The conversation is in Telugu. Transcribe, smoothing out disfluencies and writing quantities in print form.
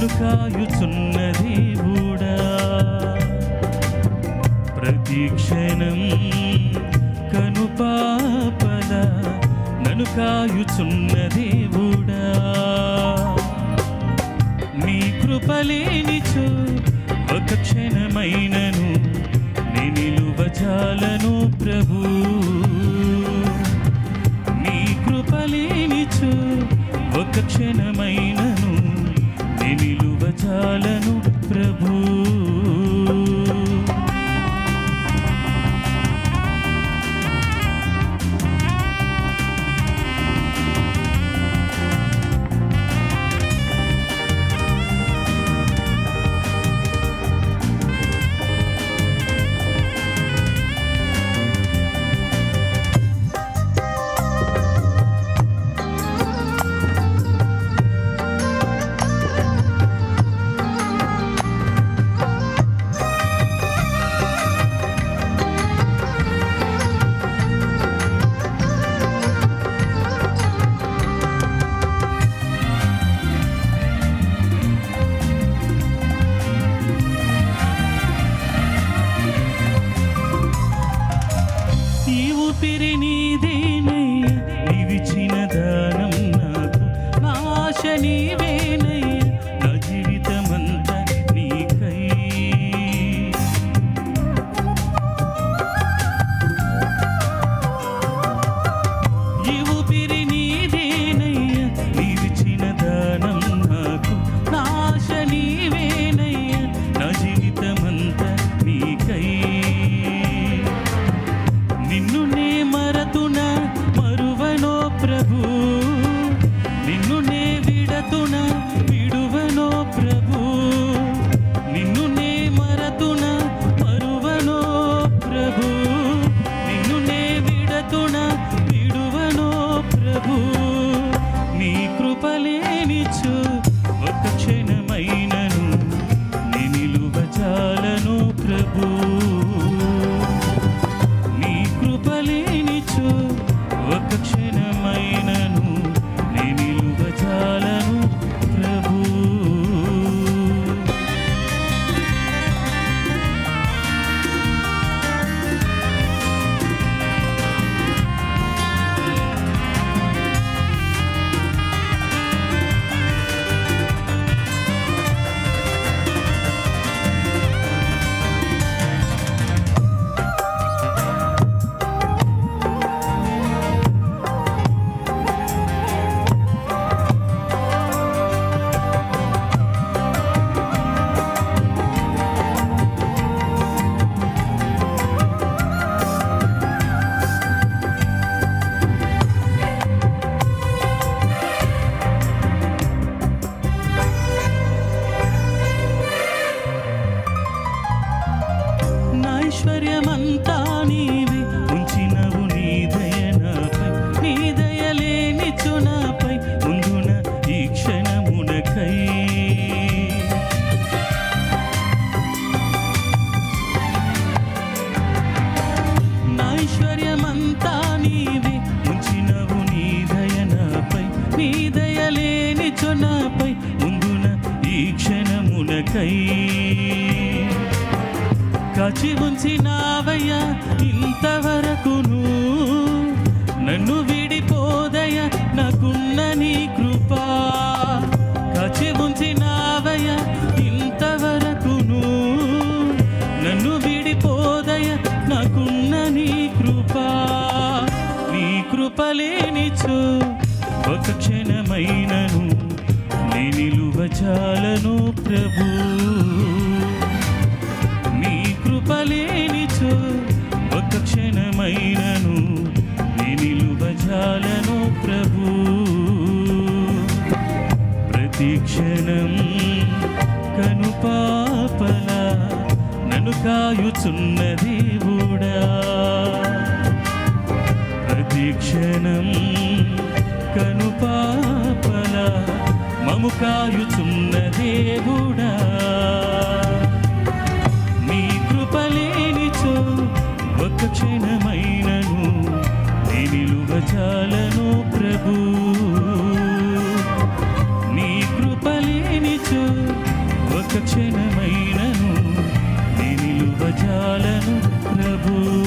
నన్ను కాయుచున్న దేవుడా, ప్రతి క్షణం కనుపాపల నన్ను కాయుచున్న దేవుడా, నీ కృపలేనిచో ఒక క్షణమైనను నే నిలువజాలను ప్రభు, నీ కృపలేనిచో ఒక క్షణమైనను నే నిలువజాలను ప్రభు. ఊపిరి నీదేనయ్య, నీవిచ్చిన దానం నాకు, నా ఆశ నీవేనయ్య, నా జీవితమంతా నీకై. ఈ ఊపిరి నీదేనయ్య, నీవిచ్చిన దానం నాకు, నా ఆశ నీవేనయ్య, నా జీవితమంతా నీకై. నిన్ను నే మరతున మరువనో ప్రభు, నిన్ను నే విడతున విడువనో ప్రభు, నిన్ను నే మరతున మరువనో ప్రభు, నిన్ను నే విడతున విడువనో ప్రభు, నీ కృపలేనిచో ఒక క్షణమైనను నే నిలువజాలను ప్రభు, కృపలేనిచో ఒక క్షణమైనను నే నిలువజాలను ప్రభు. ఐశ్వర్యమంతా నీవే ఉంచినవు నీ దయ నాపై, నీ దయలేనిచో నాపై ముందున ఈ క్షణమునకై. నా ఐశ్వర్యమంతా నీవే ఉంచినవు నీ దయ నాపై, నీ దయలేనిచో నాపై ముందున ఈ క్షణమునకై. కాచి ఉంచినావయ్యా ఇంతవరకును, నన్ను విడిపోదయ నాకున్న నీ కృపా. కాచి ఉంచినావయ్యా ఇంతవరకును, నన్ను విడిపోదయ నాకున్న నీ కృపా. నీ కృపలేనిచో ఒక క్షణమైనను నే నిలువజాలను ప్రభు, కృపలేనిచో ఒక క్షణమైనను నే నిలువజాలను ప్రభు. ప్రతి క్షణం కనుపాపల నన్ను కాయుచున్న దేవుడా, ప్రతి క్షణం కనుపాపల మము కాయుచున్న దేవుడా, కృపలేనిచో ఒక క్షణమైనను నే నిలువజాలను ప్రభు, నీ కృపలేనిచో ప్రభు